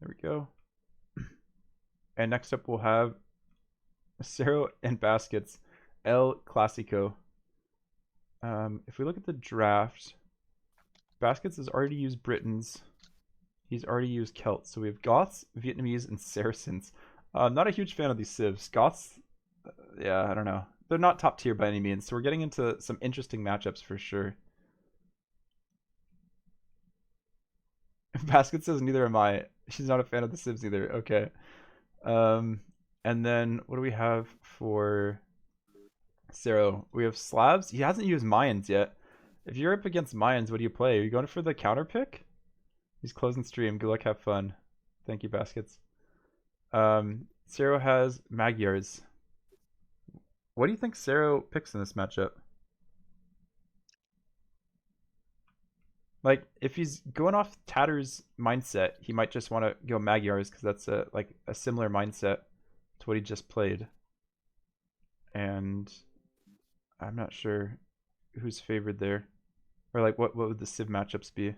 There we go. And next up we'll have Cero and Baskets, El Clasico. If we look at the draft, Baskets has already used Britons. He's already used Celts. So we have Goths, Vietnamese, and Saracens. I'm not a huge fan of these civs. Goths, yeah, I don't know. They're not top tier by any means. So we're getting into some interesting matchups for sure. Basket says neither am I. She's not a fan of the civs either. Okay. And then what do we have for Cero? We have Slavs. He hasn't used Mayans yet. If you're up against Mayans, what do you play? Are you going for the counter pick? He's closing stream. Good luck, have fun. Thank you, Baskets. Cero has Magyars. What do you think Cero picks in this matchup? Like, if he's going off Tatter's mindset, he might just want to go Magyars because that's a similar mindset to what he just played. And I'm not sure who's favored there. Or like what would the Civ matchups be?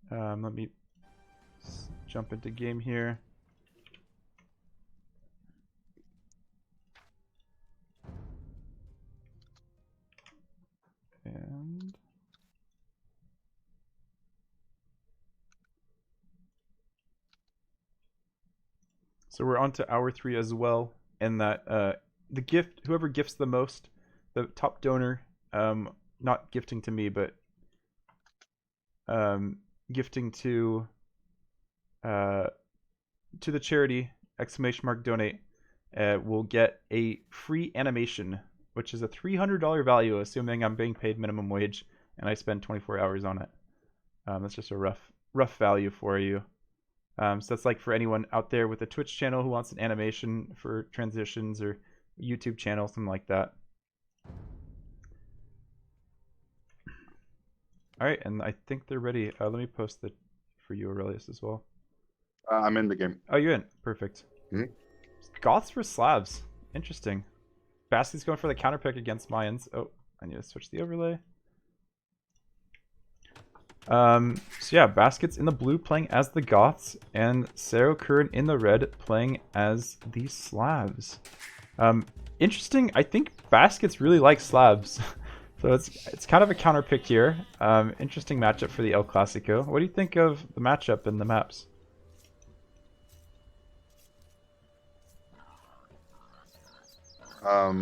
Let me jump into game here. And so we're on to hour 3 as well, and that the gift, whoever gifts the most, the top donor, not gifting to me, but gifting to the charity, !donate, will get a free animation, which is a $300 value, assuming I'm being paid minimum wage and I spend 24 hours on it. That's just a rough value for you. So that's like for anyone out there with a Twitch channel who wants an animation for transitions, or YouTube channel, something like that. All right, and I think they're ready. Let me post that for you, Aurelius, as well. I'm in the game. Oh, you're in. Perfect. Goths for Slavs. Interesting. Basket's going for the counter pick against Mayans. Oh, I need to switch the overlay. So yeah, Basket's in the blue playing as the Goths, and Cero Kurn in the red playing as the Slavs. Interesting. I think Baskets really likes Slavs. So it's kind of a counter pick here. Interesting matchup for the El Clasico. What do you think of the matchup and the maps? I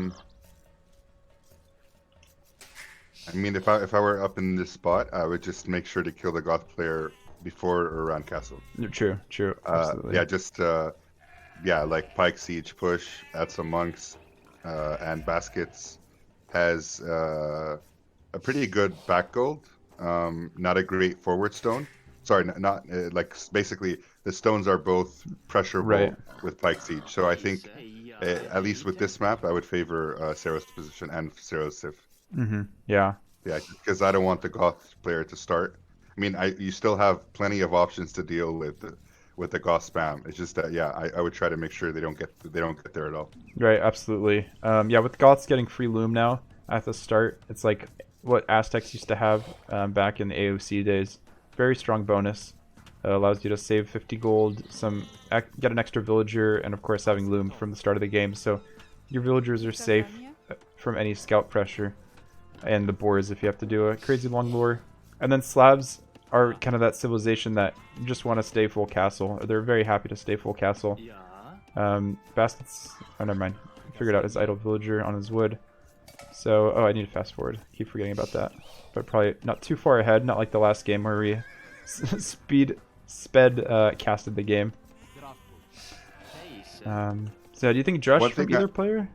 mean, if I were up in this spot, I would just make sure to kill the Goth player before or around castle. True, absolutely. Yeah, just like Pike Siege push, add some monks, and Baskets has a pretty good back gold. Not a great forward stone. Sorry, not like basically the stones are both pressurable with Pike Siege. So I think at least with this map, I would favor Cero's position and Cero's Civ. Yeah. Yeah, because I don't want the Goth player to start. I mean, you still have plenty of options to deal with the Goth spam. It's just that I would try to make sure they don't get there at all. Right, absolutely. Yeah, with Goths getting free loom now at the start, it's like what Aztecs used to have back in the AOC days. Very strong bonus. Allows you to save 50 gold, get an extra villager, and of course having loom from the start of the game. So your villagers are safe from any scout pressure, and the boars if you have to do a crazy long lure. And then Slavs are kind of that civilization that just want to stay full castle. They're very happy to stay full castle. Baskets, oh never mind. Figured out his idle villager on his wood. So, I need to fast forward. Keep forgetting about that. But probably not too far ahead, not like the last game where we sped casted the game. So do you think Drush from either player?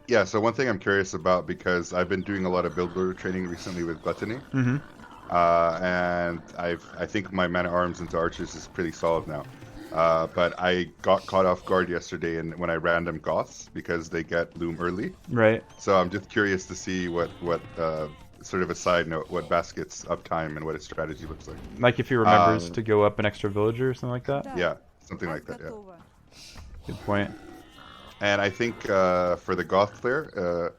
Yeah, so one thing I'm curious about, because I've been doing a lot of builder training recently with Gluttony, and I think my man at arms into archers is pretty solid now. But I got caught off guard yesterday when I random Goths because they get loom early. Right. So I'm just curious to see what sort of a side note, what Basket's uptime and what his strategy looks like. Like if he remembers to go up an extra villager or something like that? Yeah, something like that, yeah. Good point. And I think for the Goth player,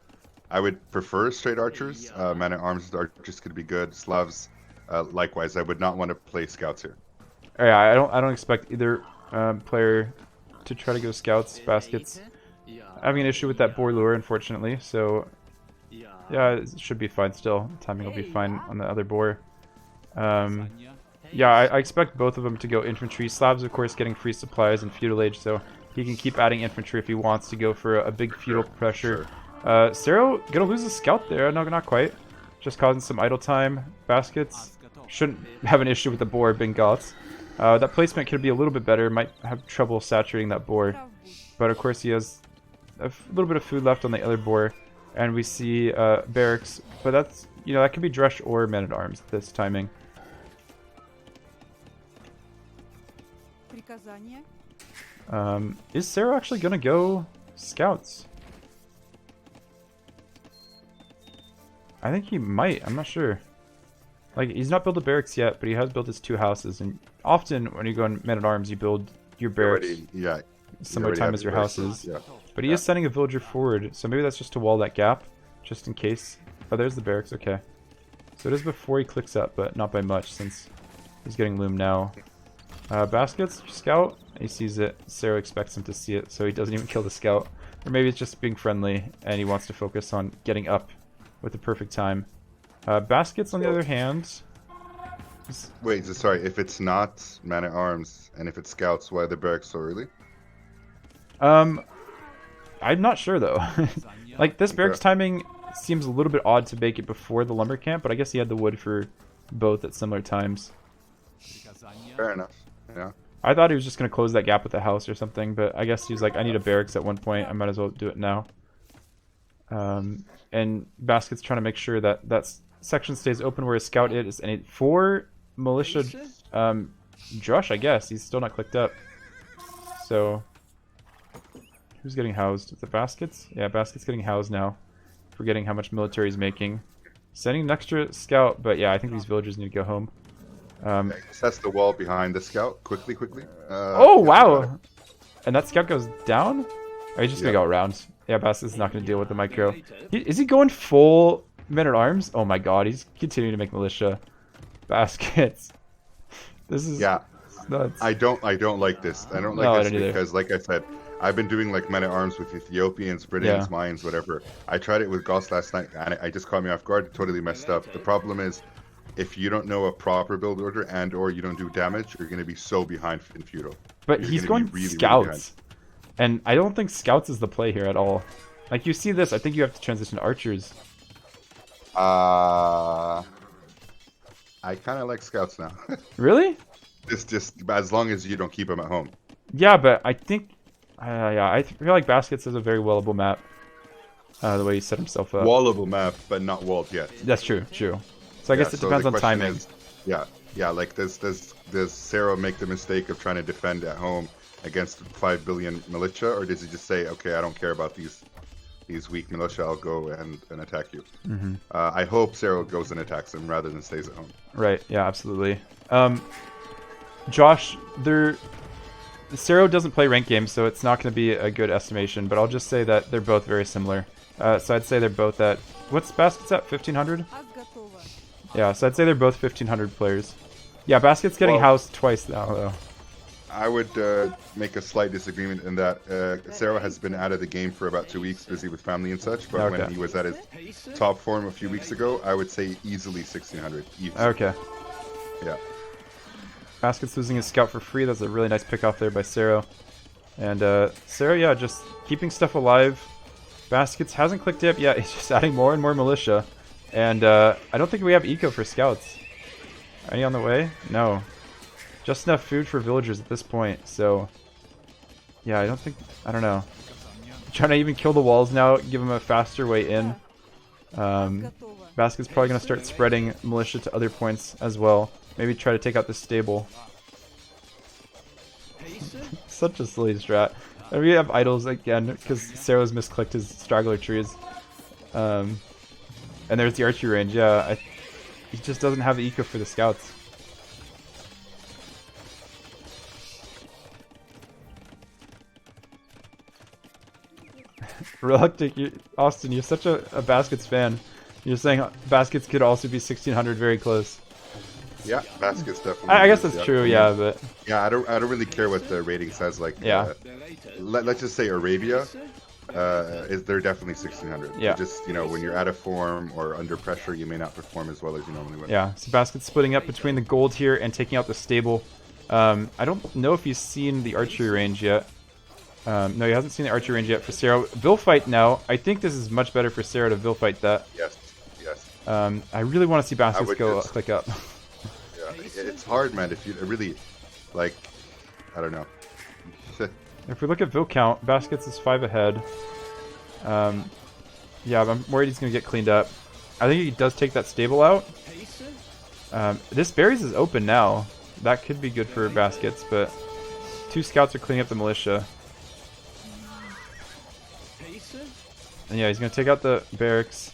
I would prefer straight archers. Man at arms with archers could be good. Slavs, likewise. I would not want to play scouts here. Yeah, I don't expect either player to try to go scouts. Baskets having an issue with that boar lure, unfortunately. So yeah, it should be fine still. Timing will be fine on the other boar. Yeah, I expect both of them to go infantry. Slavs, of course, getting free supplies in feudal age, so he can keep adding infantry if he wants to go for a big feudal pressure. Cero gonna lose a scout there. No, not quite. Just causing some idle time. Baskets shouldn't have an issue with the boar being Goths. That placement could be a little bit better. Might have trouble saturating that boar. But of course he has a little bit of food left on the other boar. And we see barracks. But that's, that could be Dresh or men-at-arms this timing. Is Cero actually gonna go scouts? I think he might. I'm not sure. Like, he's not built a barracks yet, but he has built his 2 houses. And often when you go in men-at-arms, you build your barracks similar time as your houses. Yeah. But he is sending a villager forward, so maybe that's just to wall that gap, just in case. Oh, there's the barracks. Okay. So it is before he clicks up, but not by much since he's getting loom now. Baskets, scout. He sees it. Cero expects him to see it, so he doesn't even kill the scout. Or maybe it's just being friendly, and he wants to focus on getting up with the perfect time. Baskets, on the other hand... Wait, sorry, if it's not man-at-arms, and if it's scouts, why the barracks so early? I'm not sure, though. Like, this barracks timing seems a little bit odd to make it before the lumber camp, but I guess he had the wood for both at similar times. Fair enough, yeah. I thought he was just going to close that gap with the house or something, but I guess he was like, I need a barracks at one point, I might as well do it now. And Basket's trying to make sure that that section stays open where his scout is, and for militia, Josh, I guess, he's still not clicked up. So, who's getting housed? Is it Baskets? Yeah, Basket's getting housed now. Forgetting how much military he's making. Sending an extra scout, but yeah, I think these villagers need to go home. Sets the wall behind the scout. Quickly. Oh, wow! And that scout goes down? Or he's just gonna go around. Yeah, Basket's not gonna deal with the micro. Is he going full men-at-arms? Oh my god, he's continuing to make militia. Baskets. This is nuts. I don't like this. I don't like this because, like I said, I've been doing like men-at-arms with Ethiopians, Britons, Mayans, whatever. I tried it with Goths last night, and I just caught me off guard. Totally messed up. The problem is, if you don't know a proper build order and/or you don't do damage, you're going to be so behind in feudal. But he's going scouts, and I don't think scouts is the play here at all. Like, you see this, I think you have to transition to archers. I kind of like scouts now. Really? Just as long as you don't keep them at home. Yeah, but I think, I feel like Baskets is a very wallable map. The way he set himself up. Wallable map, but not walled yet. That's true. So I guess it depends on timing. Like does Cero make the mistake of trying to defend at home against 5 billion militia, or does he just say, okay, I don't care about these weak militia, I'll go and attack you? I hope Cero goes and attacks them rather than stays at home. Right. Yeah. Absolutely. Josh, Cero doesn't play ranked games, so it's not going to be a good estimation. But I'll just say that they're both very similar. So I'd say they're both at what's Baskets at 1500? Yeah, so I'd say they're both 1500 players. Yeah, Basket's getting housed twice now, though. I would make a slight disagreement in that Cero has been out of the game for about 2 weeks, busy with family and such. But when he was at his top form a few weeks ago, I would say easily 1600. Okay. Yeah. Basket's losing his scout for free. That's a really nice pick off there by Cero. And Cero, yeah, just keeping stuff alive. Baskets hasn't clicked up yet. He's just adding more and more militia. And I don't think we have eco for scouts. Any on the way? No. Just enough food for villagers at this point. So, yeah, I don't know. Trying to even kill the walls now, give them a faster way in. Basket's probably going to start spreading militia to other points as well. Maybe try to take out this stable. Such a silly strat. And we have idols again because Cero's misclicked his straggler trees. And there's the archery range. Yeah, he just doesn't have the eco for the scouts. Reluctant, Austin, you're such a Baskets fan. You're saying Baskets could also be 1600 very close. Yeah, baskets definitely. I guess that's true, yeah, but yeah, I don't really care what the rating says. Like, yeah, let's just say Arabia, they're definitely 1600. Yeah, just when you're out of form or under pressure, you may not perform as well as you normally would. Yeah, so Basket's splitting up between the gold here and taking out the stable. I don't know if he's seen the archery range yet. No, he hasn't seen the archery range yet for Cero. Vil fight now. I think this is much better for Cero to Vil fight that. Yes, yes. I really want to see Baskets go click up. It's hard, man. If you really, like, I don't know. If we look at Vil count, Baskets is 5 ahead. Yeah, I'm worried he's going to get cleaned up. I think he does take that stable out. This berries is open now. That could be good for Baskets, but 2 scouts are cleaning up the militia. And yeah, he's going to take out the barracks.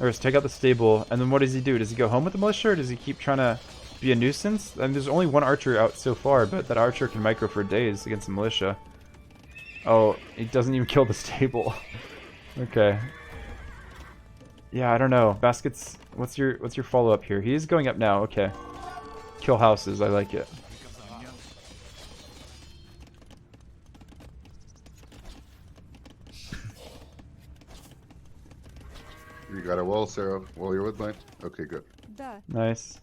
Or take out the stable, and then what does he do? Does he go home with the militia, or does he keep trying to be a nuisance? I mean, there's only 1 archer out so far, but that archer can micro for days against the militia. Oh, he doesn't even kill the stable. Okay. Yeah, I don't know. Baskets, what's your follow-up here? He is going up now, okay. Kill houses, I like it. You got a wall, Sarah. Wall your wood line. Okay, good. Nice.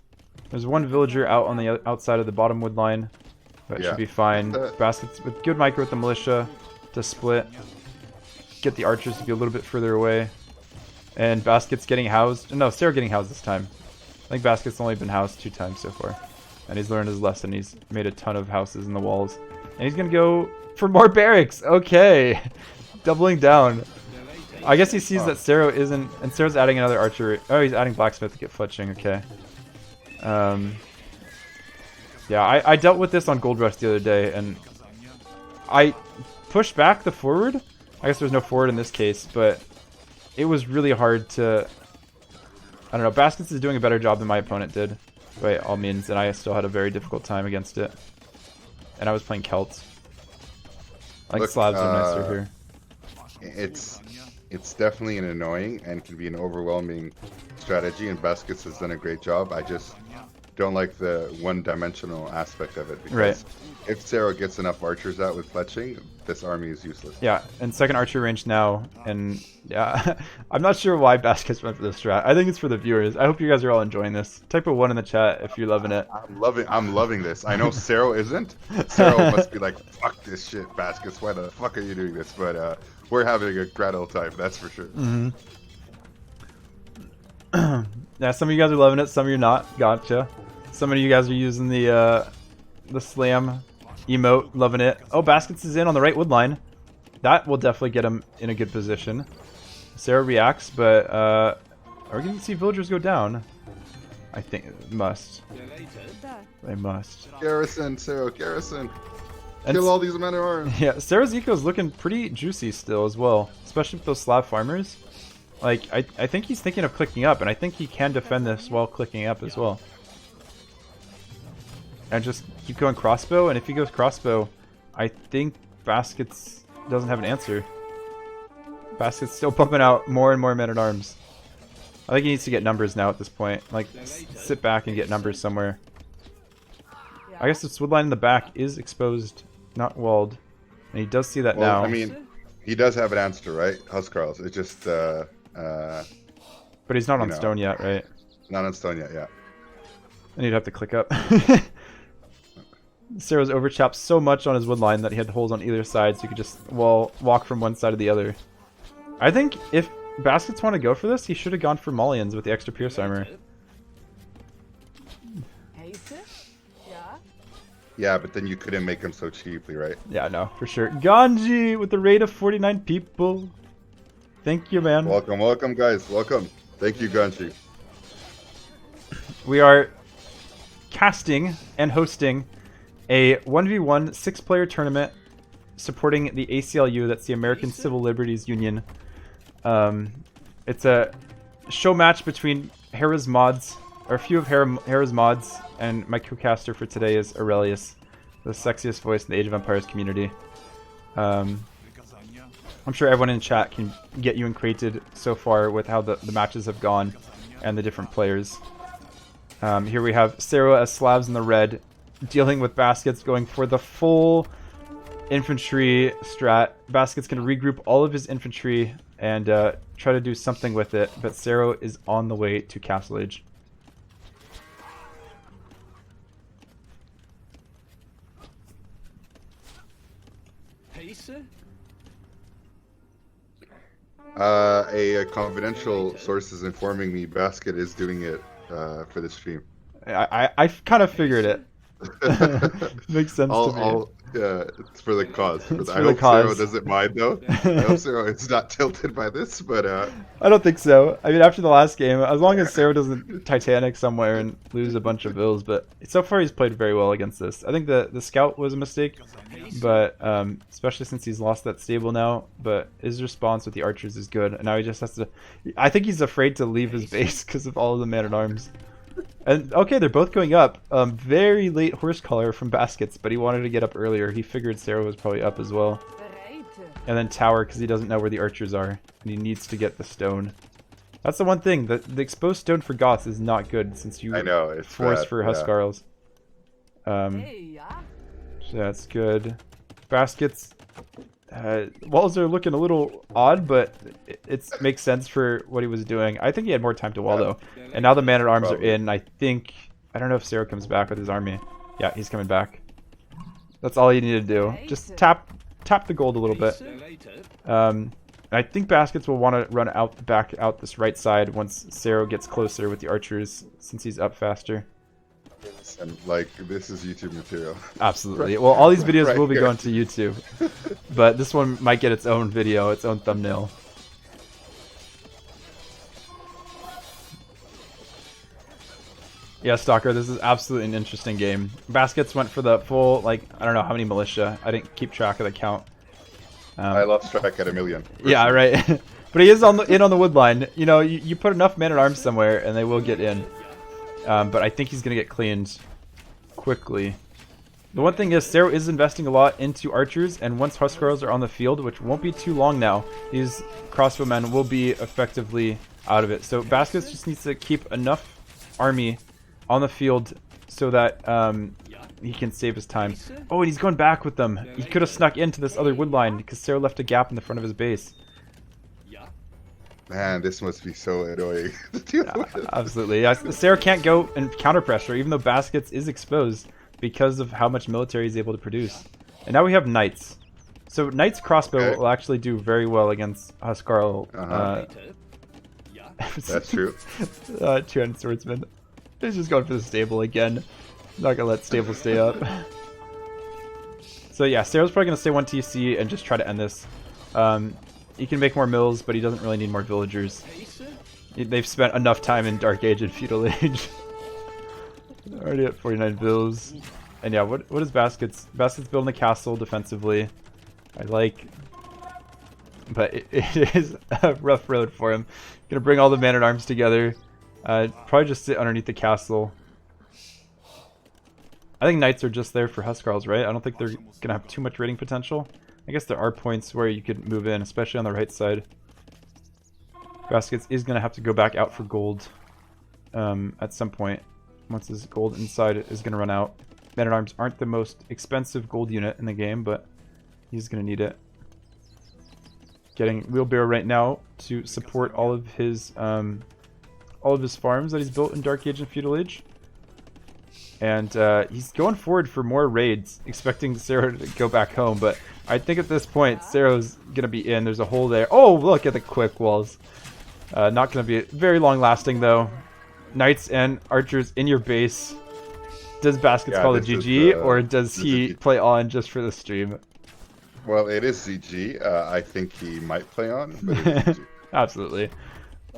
There's 1 villager out on the outside of the bottom wood line. That should be fine. Baskets with good micro with the militia to split. Get the archers to be a little bit further away. And Baskets getting housed. No, Sarah getting housed this time. I think Baskets only been housed 2 times so far. And he's learned his lesson. He's made a ton of houses in the walls. And he's going to go for more barracks. Okay. Doubling down. I guess he sees that Cero isn't, and Cero's adding another archer. Oh, he's adding blacksmith to get fletching. Okay. Yeah, I dealt with this on Gold Rush the other day, and I pushed back the forward. I guess there's no forward in this case, but it was really hard to. I don't know. Baskets is doing a better job than my opponent did, by all means, and I still had a very difficult time against it. And I was playing Celts. I think slabs are nicer here. It's definitely an annoying and can be an overwhelming strategy, and Baskets has done a great job. I just don't like the one-dimensional aspect of it, because if Cero gets enough archers out with fletching, this army is useless. Yeah, and second archer range now, and yeah, I'm not sure why Baskets went for this strat. I think it's for the viewers. I hope you guys are all enjoying this. Type a 1 in the chat if you're loving it. I'm loving this. I know Cero isn't. Cero must be like, fuck this shit, Baskets. Why the fuck are you doing this? But we're having a grand old time, that's for sure. Mm-hmm. Yeah, some of you guys are loving it, some of you not. Gotcha. Some of you guys are using the slam emote, loving it. Oh, Baskets is in on the right wood line. That will definitely get him in a good position. Cero reacts, but are we going to see villagers go down? I think it must. They must. Garrison, Cero, garrison. Kill all these men at arms. Yeah, Cero's eco is looking pretty juicy still as well, especially with those Slav farmers. Like, I think he's thinking of clicking up, and I think he can defend this while clicking up as well. And just keep going crossbow, and if he goes crossbow, I think Baskets doesn't have an answer. Baskets still pumping out more and more men-at-arms. I think he needs to get numbers now at this point. Like, sit back and get numbers somewhere. I guess this wood line in the back is exposed, not walled. And he does see that now. I mean, he does have an answer, right? Huskarls. It's just, but he's not on stone yet, right? Not on stone yet, yeah. And he'd have to click up. Cero's overchapped so much on his wood line that he had holes on either side, so he could just walk from one side to the other. I think if Baskets want to go for this, he should have gone for Mullions with the extra Pierce armor. Yeah, but then you couldn't make him so cheaply, right? Yeah, no, for sure. Ganji with the rate of 49 people. Thank you, man. Welcome, welcome, guys. Welcome. Thank you, Ganji. We are casting and hosting a 1v1 6-player tournament supporting the ACLU, that's the American Civil Liberties Union. It's a show match between Hera's mods, or a few of Hera's mods, and my co-caster for today is Aurelius, the sexiest voice in the Age of Empires community. I'm sure everyone in chat can get you acquainted so far with how the matches have gone and the different players. Here we have Cero as Slavs in the red, dealing with Baskets, going for the full infantry strat. Baskets can regroup all of his infantry and try to do something with it, but Cero is on the way to Castle Age. A confidential source is informing me Basket is doing it for the stream. I kind of figured it. Makes sense to me. Yeah, it's for the cause. It's I for the hope Cero cause. doesn't mind though. I hope Cero is not tilted by this, but I don't think so. I mean, after the last game, as long as Cero doesn't Titanic somewhere and lose a bunch of bills, but so far he's played very well against this. I think the scout was a mistake, but especially since he's lost that stable now. But his response with the archers is good, and now he just has to. I think he's afraid to leave his base because of all of the man-at-arms. And okay, they're both going up. Very late horse color from Baskets, but he wanted to get up earlier. He figured Cero was probably up as well. And then tower because he doesn't know where the archers are, and he needs to get the stone. That's the one thing. The exposed stone for Goths is not good since you it's force bad, for Huskarls. So that's good. Baskets. Walls are looking a little odd, but it makes sense for what he was doing. I think he had more time to wall though. And now the man-at-arms are in. I don't know if Cero comes back with his army. Yeah, he's coming back. That's all you need to do. Just tap the gold a little bit. I think Baskets will want to run back out this right side once Cero gets closer with the archers, since he's up faster. And like, this is YouTube material. Absolutely. Well, all these videos Right will be here. going to YouTube, but this one might get its own video, its own thumbnail. Yeah, Stalker, this is absolutely an interesting game. Baskets went for the full, like, I don't know how many militia. I didn't keep track of the count. I lost track at 1 million. Yeah, right. But he is in on the wood line. You know, you put enough man-at-arms somewhere, and they will get in. But I think he's going to get cleaned quickly. The one thing is, Cero is investing a lot into archers, and once Huskarls are on the field, which won't be too long now, these crossbowmen will be effectively out of it. So Baskets just needs to keep enough army on the field so that he can save his time. Oh, and he's going back with them. He could have snuck into this other wood line because Cero left a gap in the front of his base. Man, this must be so annoying to deal with. Absolutely. Yeah, Cero can't go and counter pressure, even though Baskets is exposed because of how much military he's able to produce. And now we have Knights. So Knight's crossbow will actually do very well against Huskarl. That's true. Two-handed swordsman. He's just going for the stable again. Not gonna let stable stay up. So yeah, Cero's probably gonna stay 1 TC and just try to end this. He can make more mills, but he doesn't really need more villagers. They've spent enough time in Dark Age and Feudal Age. Already at 49 bills. And yeah, what is Baskets? Baskets building a castle defensively. I like... But it is a rough road for him. Gonna bring all the man-at-arms together. Probably just sit underneath the castle. I think Knights are just there for Huskarls, right? I don't think they're gonna have too much raiding potential. I guess there are points where you could move in, especially on the right side. Baskets is going to have to go back out for gold at some point. Once his gold inside is going to run out. Men-at-Arms aren't the most expensive gold unit in the game, but he's going to need it. Getting Wheelbarrow right now to support all of his farms that he's built in Dark Age and Feudal Age. And he's going forward for more raids, expecting Cero to go back home, but I think at this point, Cero's going to be in. There's a hole there. Oh, look at the quick walls. Not going to be very long lasting, though. Knights and archers in your base. Does Baskets call it GG, or does he play on just for the stream? Well, it is ZG. I think he might play on, but it is ZG. Absolutely.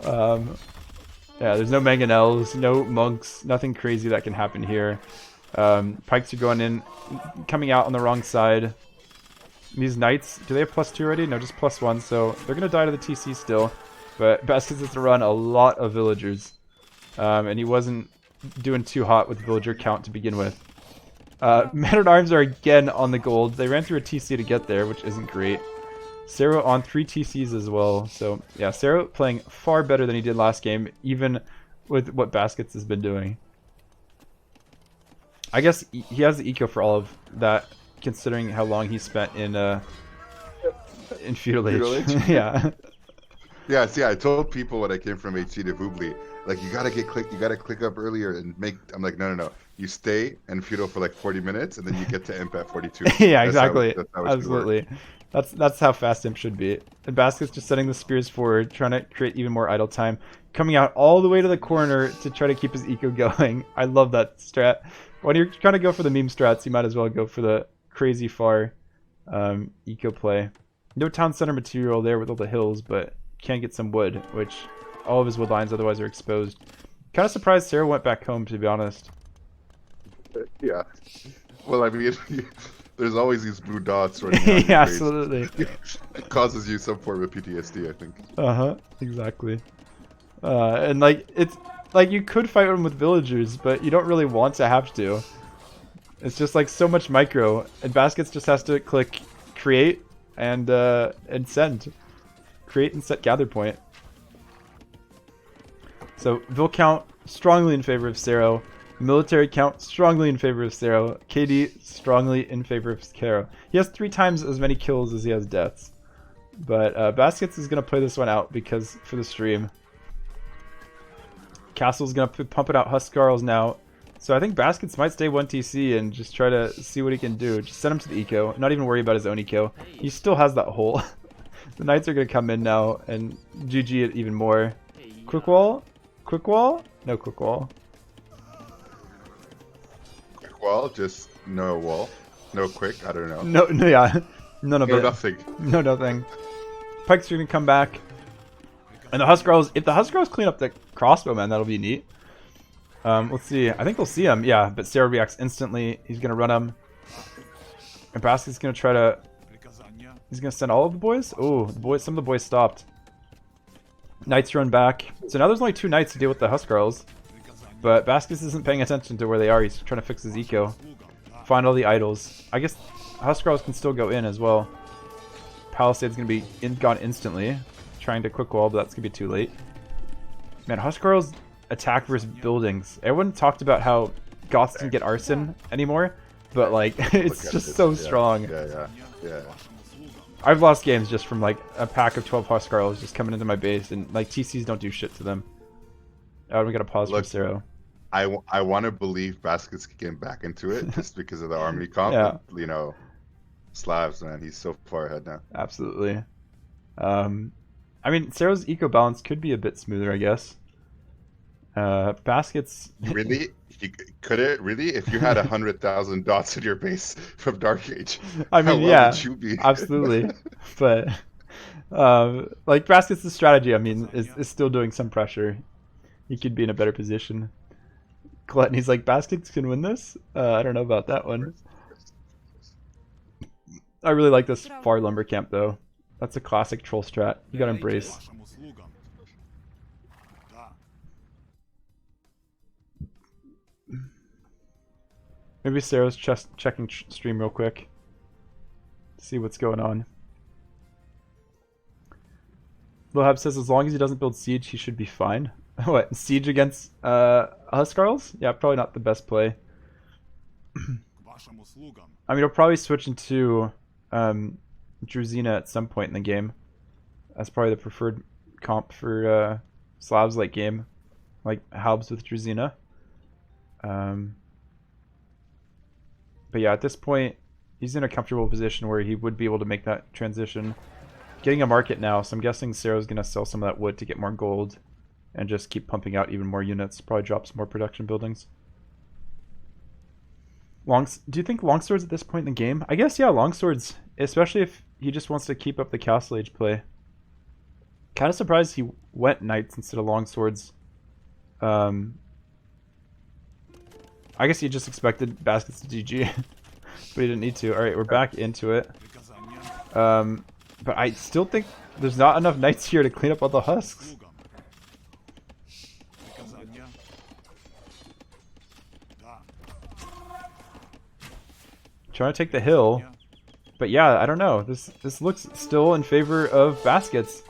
Yeah, there's no mangonels, no monks, nothing crazy that can happen here. Pikes are going in, coming out on the wrong side. These Knights, do they have +2 already? No, just +1, so they're going to die to the TC still. But Baskets has to run a lot of villagers. And he wasn't doing too hot with the villager count to begin with. Men-at-Arms are again on the gold. They ran through a TC to get there, which isn't great. Cero on 3 TCs as well. So yeah, Cero playing far better than he did last game, even with what Baskets has been doing. I guess he has the eco for all of that, considering how long he spent in Feudal Age. Yeah. Yeah, see, I told people when I came from HC to Vubli, like you gotta click up earlier and make. I'm like, no. You stay and feudal for like 40 minutes, and then you get to imp at 42. Yeah, exactly. That's how it should work. Absolutely. That's how fast imp should be. And Basket's just setting the spears forward, trying to create even more idle time, coming out all the way to the corner to try to keep his eco going. I love that strat. When you're trying to go for the meme strats, you might as well go for the crazy far eco play. No town center material there with all the hills, but can get some wood, which all of his wood lines otherwise are exposed. Kind of surprised Sarah went back home, to be honest. Yeah. Well, I mean, there's always these blue dots running around Yeah, absolutely. It causes you some form of PTSD, I think. Exactly. And like it's like you could fight him with villagers, but you don't really want to have to. It's just like so much micro, and Baskets just has to click create and send. Create and set gather point. So Vil count strongly in favor of Cero. Military count strongly in favor of Cero. KD strongly in favor of Cero. He has 3 times as many kills as he has deaths. But Baskets is going to play this one out because for the stream. Castle's going to pump it out Huskarls now. So I think Baskets might stay 1 TC and just try to see what he can do. Just send him to the eco. Not even worry about his own eco. He still has that hole. The Knights are going to come in now and GG it even more. Quick wall? Quick wall? No quick wall. Quick wall? Just no wall. No quick? I don't know. No, yeah. None of it. No nothing. No nothing. Pikes are going to come back. And the Huskarls, if the Huskarls clean up the crossbow, man, that'll be neat. Let's see. I think we'll see him. Yeah, but Sarah reacts instantly. He's going to run him. And Basket's going to try to... He's going to send all of the boys? Oh, some of the boys stopped. Knights run back. So now there's only 2 Knights to deal with the Huskarls. But Baskets isn't paying attention to where they are. He's trying to fix his eco. Find all the idols. I guess Huskarls can still go in as well. Palisade's going to be gone instantly. Trying to quick wall, but that's going to be too late. Man, Huskarls attack versus buildings. Everyone talked about how Goths didn't get arson anymore. But like, it's just so strong. Yeah. I've lost games just from like a pack of 12 Huskarls just coming into my base, and like TCs don't do shit to them. Oh, we gotta pause for Cero. I want to believe Baskets getting back into it just because of the army comp. Yeah. You know, Slavs, man, he's so far ahead now. Absolutely. I mean, Cero's eco balance could be a bit smoother, I guess. Baskets. Really? Could it really? If you had 100,000 dots in your base from Dark Age, I mean, how yeah, would you be? Absolutely. But like Baskets' strategy, I mean, is still doing some pressure. He could be in a better position. Gluttony's like, Baskets can win this? I don't know about that one. I really like this far lumber camp though. That's a classic troll strat. You gotta embrace. Maybe Sarah's checking stream real quick. See what's going on. Lohab says as long as he doesn't build siege, he should be fine. What, siege against Huskarls? Yeah, probably not the best play. I mean, he'll probably switch into Druzina at some point in the game. That's probably the preferred comp for Slavs late game, like Halbs with Druzina. But yeah, at this point, he's in a comfortable position where he would be able to make that transition. Getting a market now, so I'm guessing Cero's going to sell some of that wood to get more gold and just keep pumping out even more units. Probably drop some more production buildings. Do you think longswords at this point in the game? I guess, yeah, longswords, especially if he just wants to keep up the Castle Age play. Kind of surprised he went knights instead of longswords. I guess he just expected Baskets to GG, but he didn't need to. Alright, we're back into it. But I still think there's not enough knights here to clean up all the husks. Trying to take the hill. But yeah, I don't know. This looks still in favor of baskets.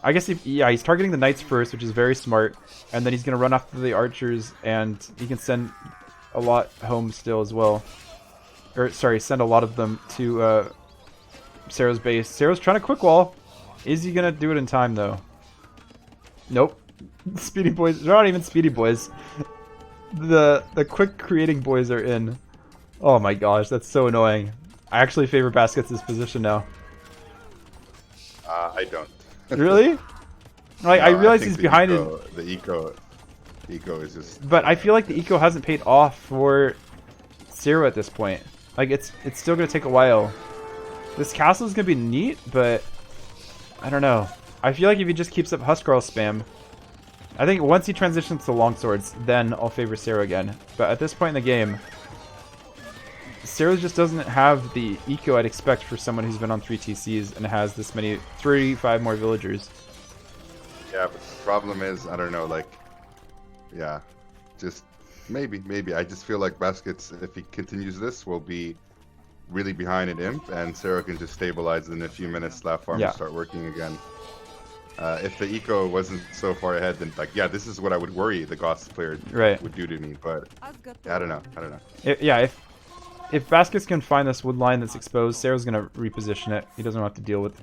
I guess he's targeting the knights first, which is very smart, and then he's gonna run after the archers, and he can send a lot home still as well. Or sorry, send a lot of them to Cero's base. Cero's trying to quick wall. Is he gonna do it in time though? Nope. Speedy boys. They're not even speedy boys. The quick creating boys are in. Oh my gosh, that's so annoying. I actually favor Baskets' position now. I don't. Really? Like, I realize he's behind it. The eco is just. But I feel like the eco hasn't paid off for Cero at this point. Like it's still gonna take a while. This castle is gonna be neat, but I don't know. I feel like if he just keeps up Huskarl spam, I think once he transitions to longswords, then I'll favor Cero again. But at this point in the game, Cero just doesn't have the eco I'd expect for someone who's been on 3 TCs and has this many 35 more villagers. Yeah, but the problem is, I don't know, like, yeah, just maybe. I just feel like Baskets, if he continues this, will be really behind in Imp, and Cero can just stabilize in a few minutes, slap farm, and start working again. If the eco wasn't so far ahead, then like, yeah, this is what I would worry the Goths player would do to me. But yeah, I don't know. If Baskets can find this wood line that's exposed, Cero's gonna reposition it. He doesn't have to deal with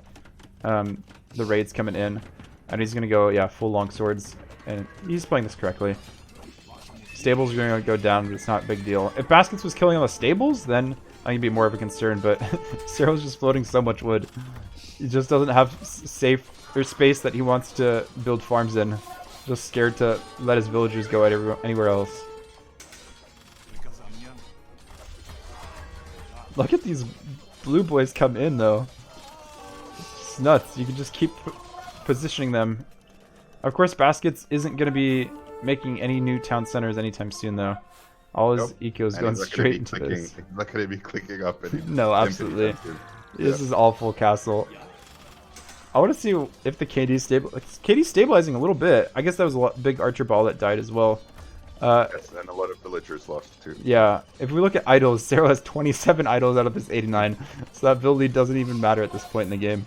the raids coming in, and he's gonna go full long swords, and he's playing this correctly. Stables are gonna go down, but it's not a big deal. If Baskets was killing all the stables, then I think it'd be more of a concern. But Cero's just floating so much wood, he just doesn't have safe or space that he wants to build farms in. Just scared to let his villagers go anywhere else. Look at these blue boys come in though. It's nuts. You can just keep positioning them. Of course, Baskets isn't going to be making any new town centers anytime soon though. All his eco's going straight into this. He's not going to be clicking up any. No, absolutely. This is all full castle. I want to see if the KD's stabilizing a little bit. I guess that was a big archer ball that died as well. Yes, and a lot of villagers lost too. Yeah, if we look at idols, Cero has 27 idols out of his 89, so that build lead doesn't even matter at this point in the game.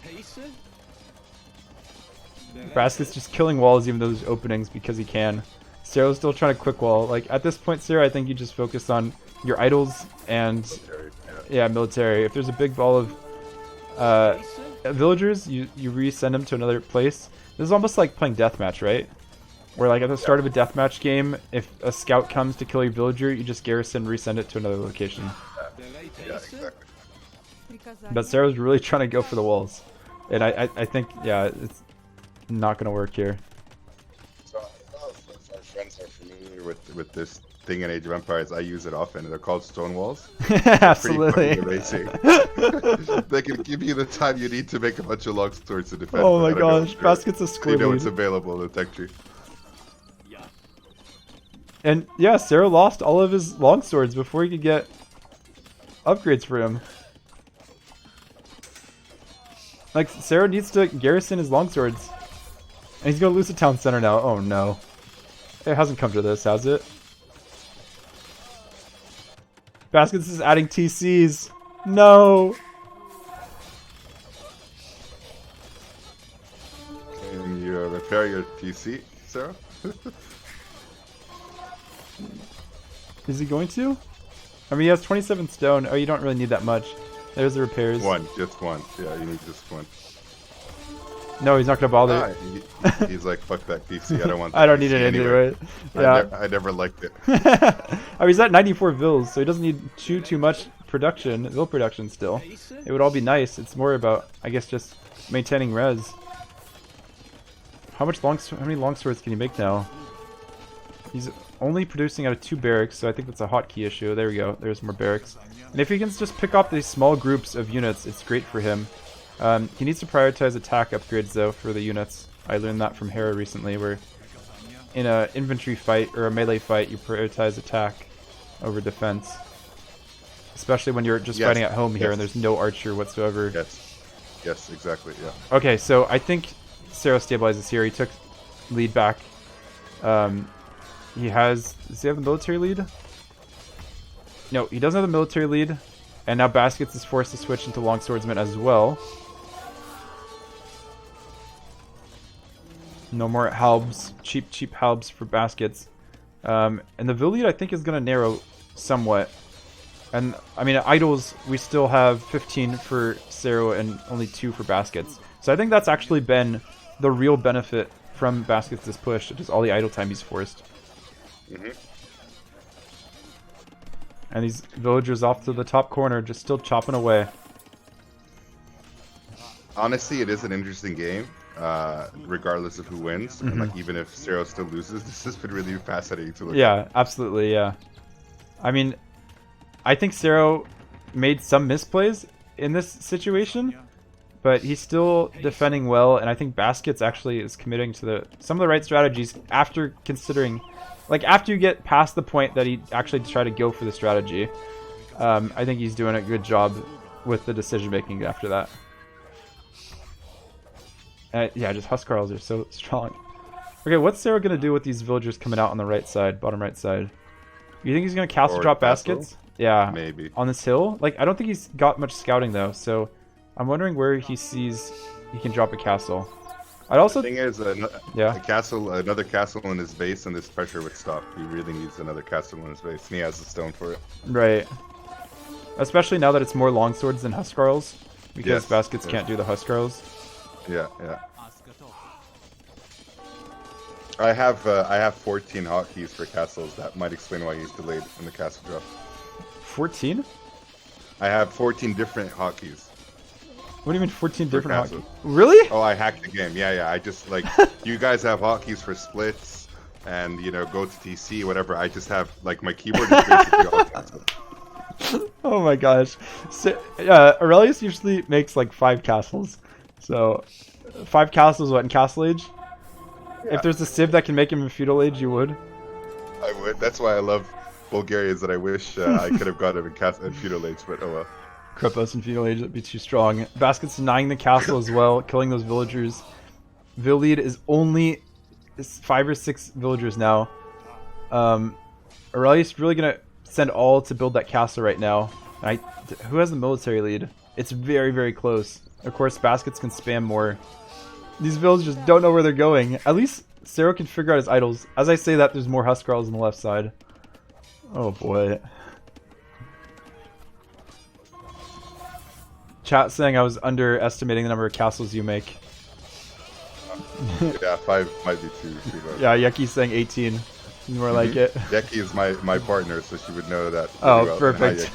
Basket's just killing walls even though there's openings because he can. Cero's still trying to quick wall. Like at this point, Cero, I think you just focus on your idols and military. If there's a big ball of villagers, you resend them to another place. This is almost like playing deathmatch, right? Where like at the start of a deathmatch game, if a scout comes to kill your villager, you just garrison, resend it to another location. Yeah, exactly. But Cero's really trying to go for the walls. And I think, it's not going to work here. So if our friends are familiar with this thing in Age of Empires, I use it often. They're called stone walls. Absolutely. They can give you the time you need to make a bunch of long swords to defend. Oh my gosh, Basket's a squid. You know it's available in the tech tree. And yeah, Cero lost all of his longswords before he could get upgrades for him. Like, Cero needs to garrison his longswords. And he's gonna lose the town center now. Oh no. It hasn't come to this, has it? Baskets is adding TCs. No! Can you repair your TC, Cero? Is he going to? I mean, he has 27 stone. Oh, you don't really need that much. There's the repairs. Just one. Yeah, you need just one. No, he's not gonna bother. He's like, fuck that PC. I don't want that. I don't need it anyway. Yeah. I never liked it. I mean, he's at 94 vills, so he doesn't need too much production, vill production still. It would all be nice. It's more about, I guess, just maintaining res. How many longswords can he make now? He's only producing out of 2 barracks, so I think that's a hotkey issue. There we go. There's more barracks. And if he can just pick up these small groups of units, it's great for him. He needs to prioritize attack upgrades, though, for the units. I learned that from Hera recently, where in an infantry fight or a melee fight, you prioritize attack over defense. Especially when you're just fighting at home here and there's no archer whatsoever. Yes, exactly, yeah. Okay, so I think Cero stabilizes here. He took lead back. Does he have the military lead? No, he doesn't have the military lead. And now Baskets is forced to switch into Long Swordsman as well. No more halbs, cheap halbs for Baskets. And the Vil lead I think is going to narrow somewhat. And I mean, idols, we still have 15 for Cero and only 2 for Baskets. So I think that's actually been the real benefit from Baskets this push, which is all the idle time he's forced. And these villagers off to the top corner, just still chopping away. Honestly, it is an interesting game, regardless of who wins. And like, even if Cero still loses, this has been really fascinating to look at. Yeah, absolutely, yeah. I mean, I think Cero made some misplays in this situation, but he's still defending well, and I think Baskets actually is committing to some of the right strategies after considering, like after you get past the point that he actually tried to go for the strategy. I think he's doing a good job with the decision making after that. Yeah, just Huskarls are so strong. Okay, what's Cero gonna do with these villagers coming out on the right side, bottom right side? You think he's gonna castle drop Baskets? Yeah, maybe on this hill. Like, I don't think he's got much scouting though, so I'm wondering where he sees he can drop a castle. I'd also the thing is, another castle in his base, and this pressure would stop. He really needs another castle in his base, and he has the stone for it. Right. Especially now that it's more longswords than Huskarls, because Baskets can't do the Huskarls. Yeah, yeah. I have 14 hotkeys for castles. That might explain why he's delayed in the castle drop. 14? I have 14 different hotkeys. What do you mean 14 different hotkeys? Really? Oh, I hacked the game. Yeah, yeah. I just, like, you guys have hotkeys for splits and, you know, go to TC, whatever. I just have, like, my keyboard is basically all castles. Oh my gosh. So, Aurelius usually makes, like, 5 castles. So, 5 castles, what, in Castle Age? Yeah. If there's a civ that can make him in Feudal Age, you would? I would. That's why I love Bulgarians, that I wish I could have got him in Feudal Age, but oh well. Krepos in Feudal Age, that'd be too strong. Basket's denying the castle as well, killing those villagers. Vil lead is only 5 or 6 villagers now. Aurelius really gonna send all to build that castle right now. Who has the military lead? It's very, very close. Of course, Baskets can spam more. These villagers don't know where they're going. At least Cero can figure out his idols. As I say that, there's more Huskarls on the left side. Oh boy. Chat saying I was underestimating the number of castles you make. Yeah, 5 might be too low. Yeah, Yuki's saying 18. More like it. Yuki is my partner, so she would know that. Oh, well. perfect.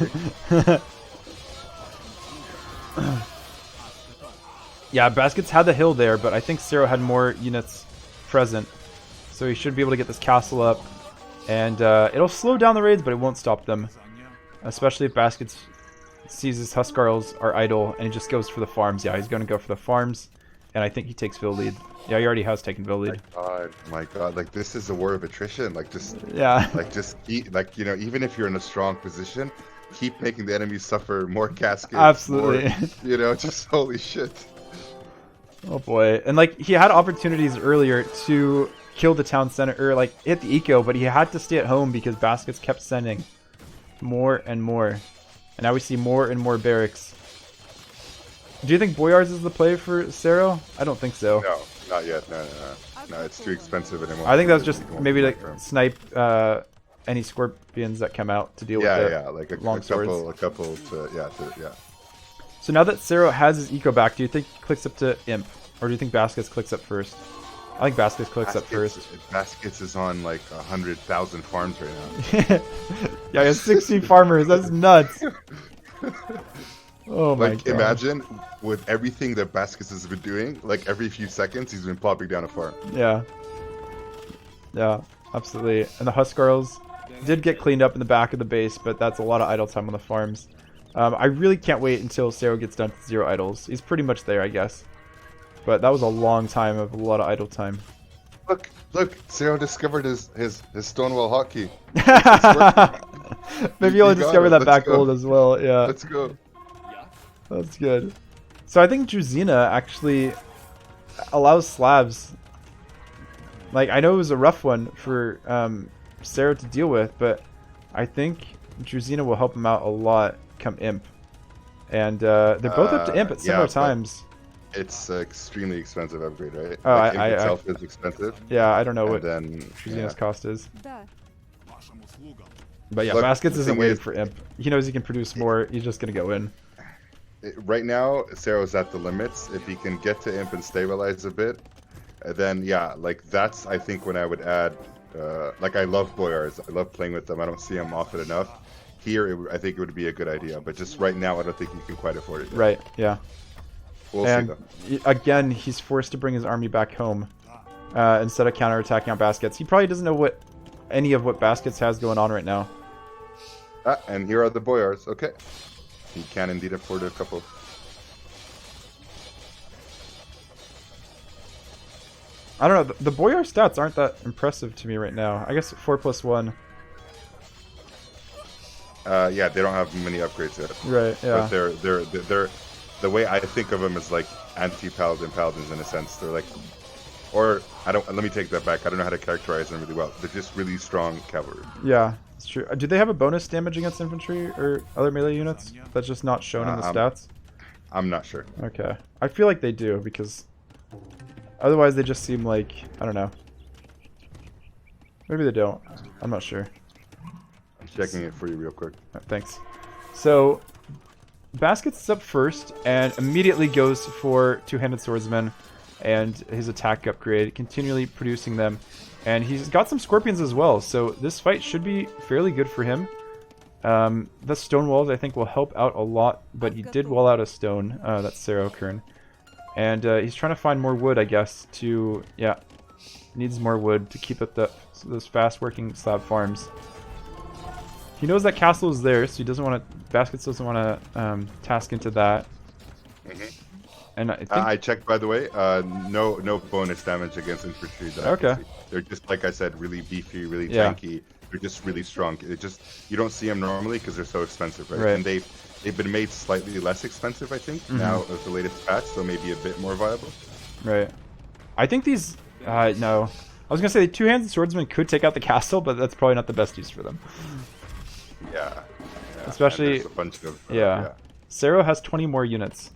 Yeah, Baskets had the hill there, but I think Cero had more units present. So he should be able to get this castle up. And it'll slow down the raids, but it won't stop them. Especially if Baskets sees his Huskarls are idle and he just goes for the farms. Yeah, he's going to go for the farms. And I think he takes Vil lead. Yeah, he already has taken Vil lead. My God, like, this is a war of attrition. Like, just, yeah. Like, just keep, like, you know, even if you're in a strong position, keep making the enemies suffer more caskets. Absolutely. More, you know, just holy shit. Oh boy. And like, he had opportunities earlier to kill the town center, or like hit the eco, but he had to stay at home because Baskets kept sending more and more. And now we see more and more barracks. Do you think Boyars is the play for Cero? I don't think so. No, not yet. No. No, it's too expensive anymore. I think that was just maybe like snipe any scorpions that come out to deal with it. Yeah, like a couple to, yeah. So now that Cero has his eco back, do you think he clicks up to Imp? Or do you think Baskets clicks up first? I think Baskets clicks up first. Baskets is on like 100,000 farms right now. Yeah, he has 60 farmers. That's nuts. Oh my God. Imagine with everything that Baskets has been doing, like every few seconds he's been plopping down a farm. Yeah. Yeah, absolutely. And the Huskarls did get cleaned up in the back of the base, but that's a lot of idle time on the farms. I really can't wait until Cero gets done to 0 idols. He's pretty much there, I guess. But that was a long time of a lot of idle time. Look! Cero discovered his Stonewall hotkey. Maybe you'll discover that back gold as well. Yeah. Let's go. That's good. So I think Druzina actually allows slabs. Like, I know it was a rough one for Cero to deal with, but I think Druzina will help him out a lot come Imp. And they're both up to imp at similar times. It's an extremely expensive upgrade, right? Oh, like, imp itself is expensive. Yeah, I don't know what then Truzina's cost is. Да. But yeah, Look, Baskets the isn't thing waiting is- for imp. He knows he can produce more. He's just going to go in. Right now, Cero's at the limits. If he can get to imp and stabilize a bit, then yeah, like that's I think when I would add. Like I love Boyars. I love playing with them. I don't see them often enough. Here, I think it would be a good idea. But just right now, I don't think you can quite afford it yet. Right, yeah. We'll And see, again, he's forced to bring his army back home instead of counterattacking on Baskets. He probably doesn't know any of what Baskets has going on right now. And here are the Boyars. Okay. He can indeed afford a couple. I don't know. The Boyar stats aren't that impressive to me right now. I guess 4+1. Yeah, they don't have many upgrades yet. Right, yeah. But they're the way I think of them is like anti-paladin paladins in a sense. They're like, or I don't. Let me take that back. I don't know how to characterize them really well. They're just really strong cavalry. Yeah, it's true. Do they have a bonus damage against infantry or other melee units that's just not shown in the stats? I'm not sure. Okay. I feel like they do because otherwise they just seem like, I don't know. Maybe they don't. I'm not sure. I'm checking it for you real quick. Thanks. So Baskets is up first and immediately goes for two-handed swordsman and his attack upgrade, continually producing them. And he's got some scorpions as well, so this fight should be fairly good for him. The stone walls I think will help out a lot, but he did wall out a stone. That's Cero Kurn. And he's trying to find more wood, I guess, to... Yeah, needs more wood to keep up those fast-working slab farms. He knows that castle is there, so he doesn't want to... Baskets doesn't want to task into that. And I think... I checked, by the way. No bonus damage against infantry. That I can see. They're just, like I said, really beefy, really tanky. They're just really strong. It just you don't see them normally because they're so expensive, right? And they've been made slightly less expensive, I think, now with the latest patch, so maybe a bit more viable. Right. I think these... no. I was going to say the two-handed swordsman could take out the castle, but that's probably not the best use for them. Yeah. Especially... A bunch of, Cero has 20 more units.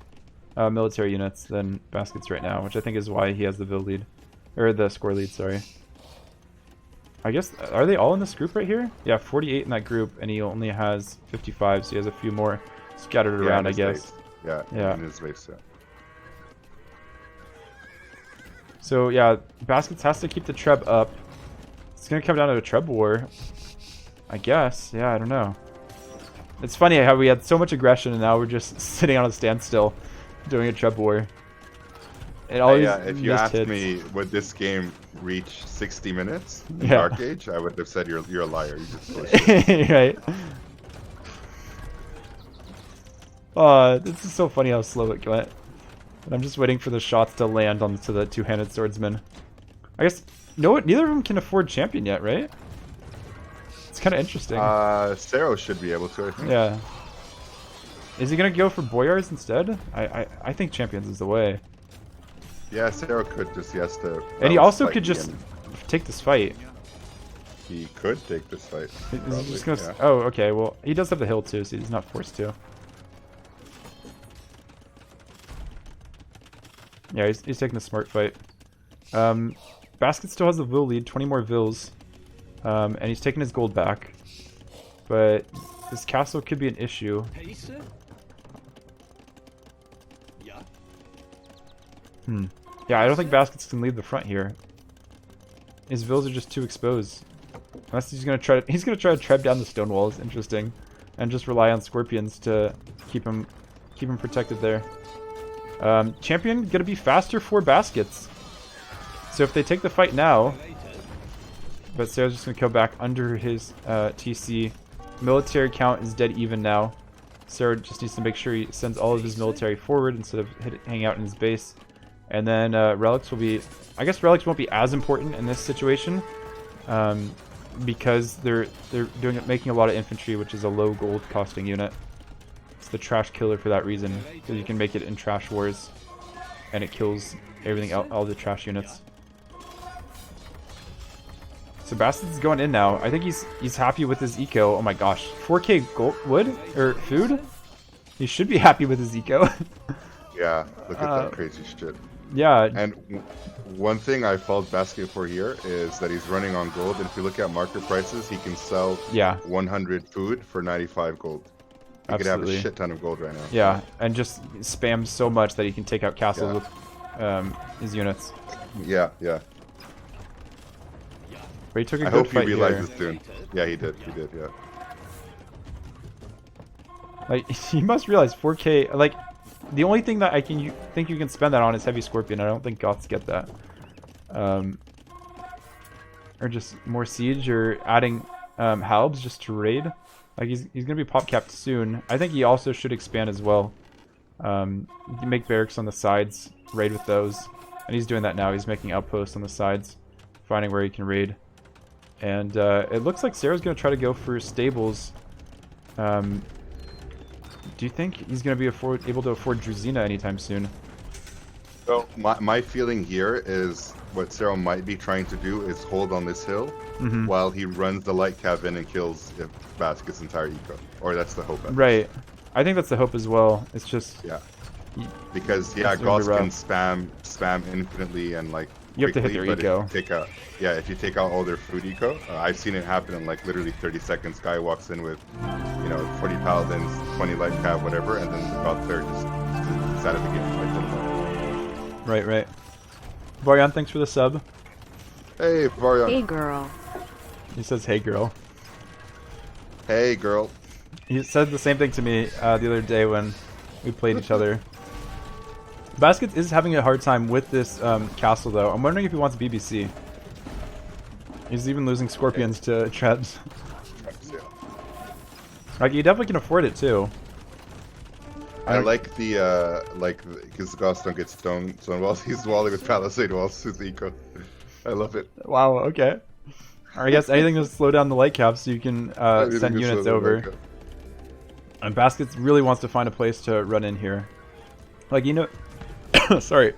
Military units than Baskets right now, which I think is why he has the build lead. Or the score lead, sorry. I guess, are they all in this group right here? Yeah, 48 in that group, and he only has 55, so he has a few more scattered around, I guess. Yeah, in his base, yeah. So, yeah, Baskets has to keep the Treb up. It's going to come down to a Treb war, I guess. Yeah, I don't know. It's funny how we had so much aggression, and now we're just sitting on a standstill doing a Treb war. It always if you asked me, would this game reach 60 minutes in Dark Age, I would have said you're a liar. You just bullshit. Right. This is so funny how slow it went. And I'm just waiting for the shots to land onto the two-handed swordsman. I guess neither of them can afford champion yet, right? It's kind of interesting. Cero should be able to, I think. Yeah. Is he gonna go for Boyars instead? I think champions is the way. Yeah, Cero could just, he has to... And he also could just take this fight. He could take this fight. He's just gonna... Oh, okay, well, he does have the hill too, so he's not forced to. Yeah, he's taking a smart fight. Basket still has the Vil lead, 20 more Vils. And he's taking his gold back. But this castle could be an issue. Yeah, I don't think Baskets can leave the front here. His Vils are just too exposed. Unless he's gonna try to treb down the stone walls. Interesting, and just rely on scorpions to keep him protected there. Champion gonna be faster for Baskets. So if they take the fight now, but Cero's just gonna go back under his TC. Military count is dead even now. Cero just needs to make sure he sends all of his military forward instead of hanging out in his base. And then relics will be... I guess relics won't be as important in this situation. Because they're making a lot of infantry, which is a low gold costing unit. It's the trash killer for that reason. Because you can make it in trash wars. And it kills everything, all the trash units. So Baskets is going in now. I think he's happy with his eco. Oh my gosh. 4k gold wood? Or food? He should be happy with his eco. Yeah, look at that crazy shit. Yeah. And one thing I fault Basket for here is that he's running on gold. And if you look at market prices, he can sell 100 food for 95 gold. He could have a shit ton of gold right now. Yeah, and just spams so much that he can take out castles with his units. Yeah, yeah. But he took a I good hope fight he here. realizes soon. Yeah, he did, yeah. Like, he must realize 4K, like, the only thing that think you can spend that on is Heavy Scorpion. I don't think Goths get that. Or just more siege, or adding halbs just to raid. Like, he's gonna be pop capped soon. I think he also should expand as well. You can make barracks on the sides, raid with those. And he's doing that now. He's making outposts on the sides, finding where he can raid. And it looks like Cero's gonna try to go for stables. Do you think he's going to be able to afford Druzina anytime soon? So my feeling here is what Cero might be trying to do is hold on this hill while he runs the light cav in and kills Basket's entire eco. Or that's the hope. Right. I think that's the hope as well. It's just... Yeah. Because, Goths can spam infinitely and, like, you have to hit their eco. If you take out all their food eco, I've seen it happen in like literally 30 seconds. Guy walks in with, 40 paladins, 20 light cav, whatever, and then the god player just is out of the game. Right. Varyan, thanks for the sub. Hey, Varyan. Hey, girl. He says, hey, girl. Hey, girl. He said the same thing to me the other day when we played each other. Baskets is having a hard time with this castle, though. I'm wondering if he wants BBC. He's even losing scorpions to Trebs. Like, you definitely can afford it, too. I like the, because the Goths don't get stone walls, he's walling with palisade walls with eco. I love it. Wow, okay. Or I guess anything to slow down the light cap so you can send units over. And Baskets really wants to find a place to run in here. Like, sorry.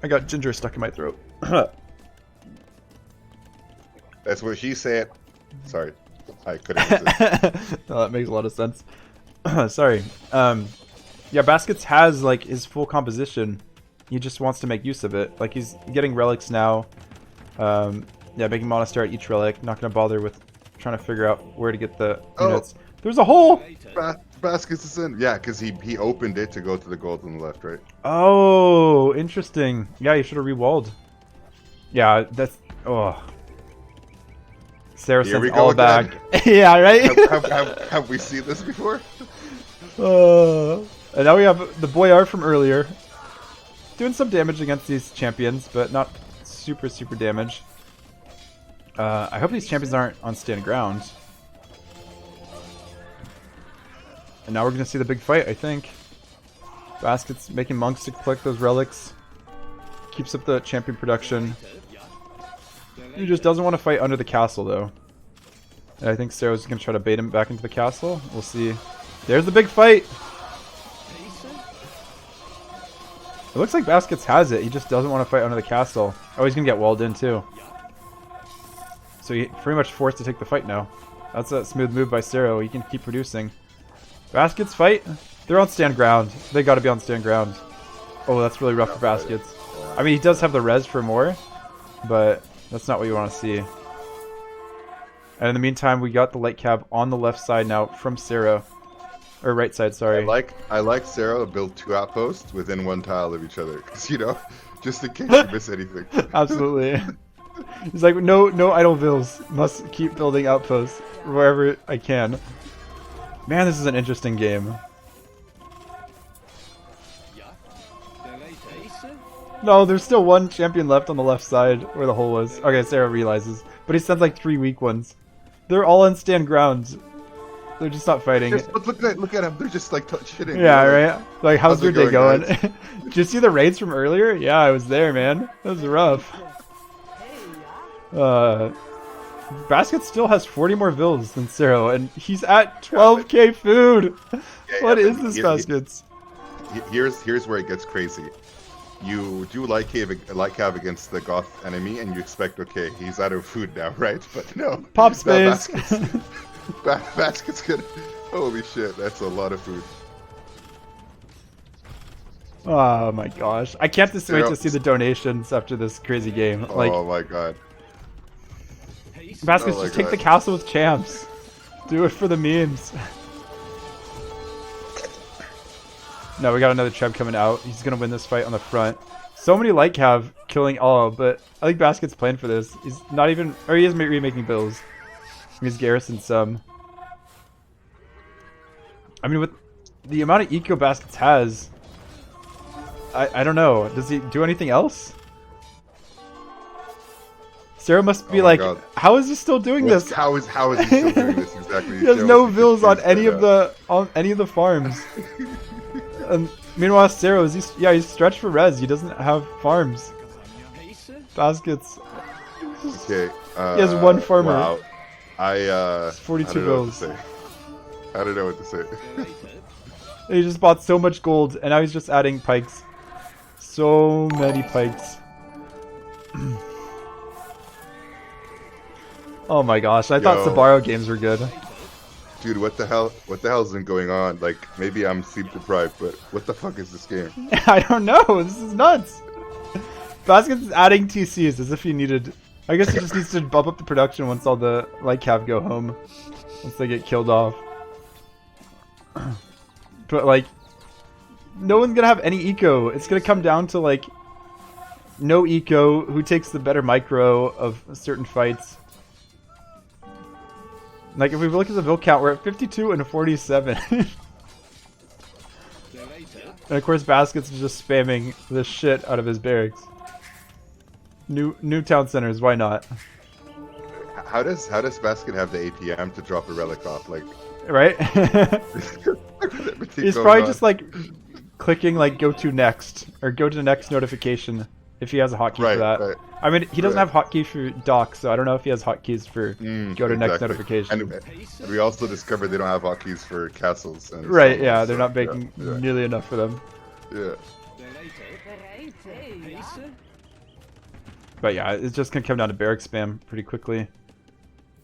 I got ginger stuck in my throat. That's what she said. Sorry. I couldn't resist. No, that makes a lot of sense. Sorry. Yeah, Baskets has, like, his full composition. He just wants to make use of it. Like, he's getting relics now. Yeah, making monastery at each relic. Not going to bother with trying to figure out where to get the units. There's a hole! Baskets is in. Yeah, because he opened it to go to the gold on the left, right? Oh, interesting. Yeah, you should have re-walled. Yeah, that's... Oh. Sarah sends all back. Yeah, right? Have we seen this before? And now we have the Boyar from earlier. Doing some damage against these champions, but not super damage. I hope these champions aren't on stand ground. And now we're going to see the big fight, I think. Baskets making monks to collect those relics. Keeps up the champion production. He just doesn't want to fight under the castle, though. And I think Cero's going to try to bait him back into the castle. We'll see. There's the big fight! It looks like Baskets has it. He just doesn't want to fight under the castle. Oh, he's going to get walled in, too. So he's pretty much forced to take the fight now. That's a smooth move by Cero. He can keep producing. Baskets fight? They're on stand ground. They got to be on stand ground. Oh, that's really rough for Baskets. I mean, he does have the res for more, but that's not what you want to see. And in the meantime, we got the light cab on the left side now from Cero. Or right side, sorry. I like Cero to build 2 outposts within 1 tile of each other. Because, just in case you miss anything. Absolutely. He's like, no idle vills. Must keep building outposts wherever I can. Man, this is an interesting game. No, there's still 1 champion left on the left side where the hole was. Okay, Cero realizes. But he sends like 3 weak ones. They're all on stand ground. They're just not fighting. But look at them. They're just like shitting. Yeah, right? Like, how's your day going? Did you see the raids from earlier? Yeah, I was there, man. That was rough. Basket still has 40 more vills than Cero, and he's at 12k food. What is this, Baskets? Here's where it gets crazy. You do light cav against the Goth enemy, and you expect, okay, he's out of food now, right? But no. Pop space. Basket's good. Holy shit, that's a lot of food. Oh my gosh. I can't just wait Zero. to see the donations after this crazy game. Like, Oh my god. Baskets, Oh my just take the god. castle with champs. Do it for the memes. No, we got another Treb coming out. He's gonna win this fight on the front. So many like have killing all, but I think Basket's playing for this. He's not even, or he is remaking bills. He's garrisoned some. I mean, with the amount of eco Baskets has, I don't know. Does he do anything else? Sarah must be Oh my like, god. how is he still doing this? How is he still doing this exactly? He has Zero no must be bills on confused any right of now. the farms. And meanwhile, Cero he's stretched for res. He doesn't have farms. Baskets. Okay. He has one farmer. Wow. I 42 don't know bills. what to say. I don't know what to say. He just bought so much gold, and now he's just adding pikes. So many pikes. Oh my gosh, I thought Sabaro games were good. Dude, what the hell's been going on? Like, maybe I'm sleep deprived, but what the fuck is this game? I don't know, this is nuts. Baskets is adding TCs as if he needed... I guess he just needs to bump up the production once all the light cav go home. Once they get killed off. But like, no one's gonna have any eco. It's gonna come down to like, no eco, who takes the better micro of certain fights. Like, if we look at the bill count, we're at 52 and 47. And of course, Baskets is just spamming the shit out of his barracks. New town centers, why not? How does Basket have the APM to drop a relic off? Like, right? He's probably just like clicking like go to next or go to next notification if he has a hotkey for that. Right. I mean, he doesn't have hotkey for dock, so I don't know if he has hotkeys for go to next notification. And we also discovered they don't have hotkeys for castles. And right? so, Yeah, they're not making nearly enough for them. Yeah. But yeah, it's just gonna come down to barrack spam pretty quickly.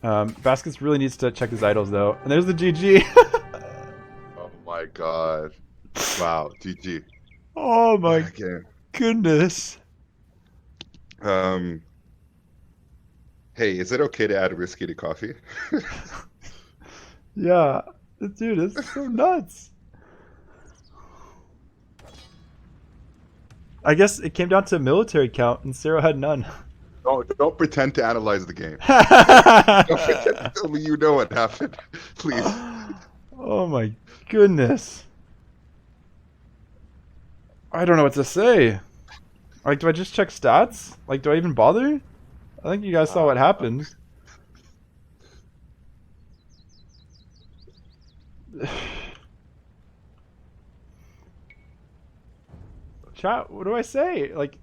Baskets really needs to check his idols though, and there's the GG. Oh my god! Wow, GG. Oh my goodness. Hey, is it okay to add whiskey to coffee? Yeah, dude, this is so nuts. I guess it came down to military count, and Cero had none. Don't pretend to analyze the game. Don't pretend to tell me you know what happened, please. Oh my goodness. I don't know what to say. Like, do I just check stats? Like, do I even bother? I think you guys saw what happened. Chat, what do I say? Like,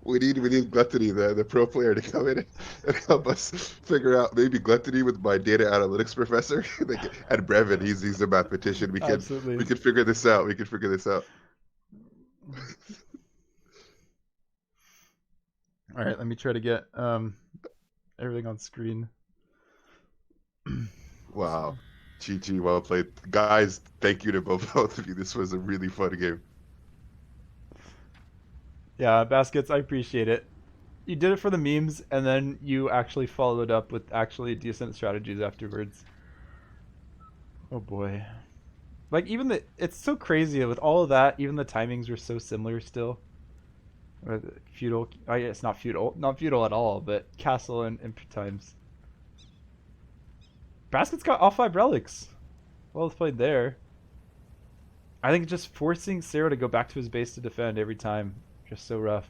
we need Gluttony, the pro player, to come in and help us figure out maybe Gluttony with my data analytics professor and Brevin. He's a mathematician. We can figure this out. We can figure this out. All right, let me try to get everything on screen. Wow. GG, well played. Guys, thank you to both of you. This was a really fun game. Yeah, Baskets, I appreciate it. You did it for the memes, and then you actually followed up with actually decent strategies afterwards. Oh boy. Like, even it's so crazy with all of that, even the timings were so similar still. Feudal, it's not feudal at all, but castle and times. Basket's got all 5 relics. Well played there. I think just forcing Cero to go back to his base to defend every time, just so rough.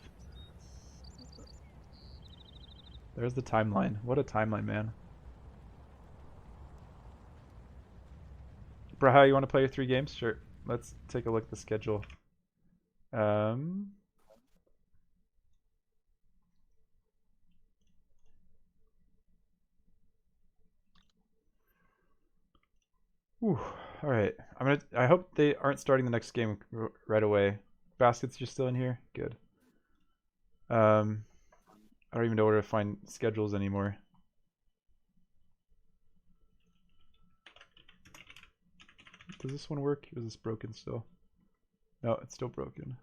There's the timeline. What a timeline, man. Bro, how you want to play your 3 games? Sure. Let's take a look at the schedule. Whew. All right. I hope they aren't starting the next game right away. Baskets, you're still in here. Good. I don't even know where to find schedules anymore. Does this one work? Or is this broken still? No, it's still broken.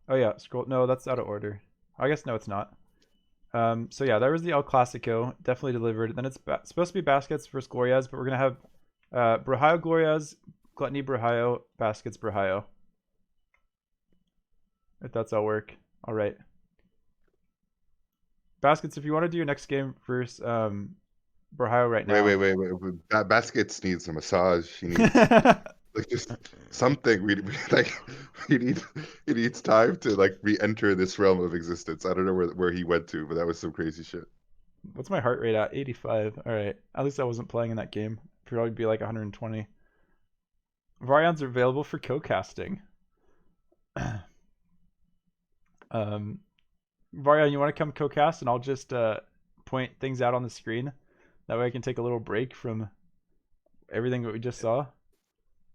Oh yeah, scroll. No, that's out of order. I guess no, it's not. So yeah, there was the El Clasico. Definitely delivered. Then it's supposed to be Baskets versus Glorias, but we're gonna have Brahayo Glorias, Gluttony Brahayo, Baskets Brahayo. If that's all work. All right. Baskets, if you want to do your next game versus Brahayo right now. Wait. Baskets needs a massage. He needs like just something. We like he needs time to like re-enter this realm of existence. I don't know where he went to, but that was some crazy shit. What's my heart rate at? 85. All right. At least I wasn't playing in that game. Probably be like 120. Varyons are available for co-casting. Varyan, you want to come co-cast and I'll just point things out on the screen. That way I can take a little break from everything that we just saw.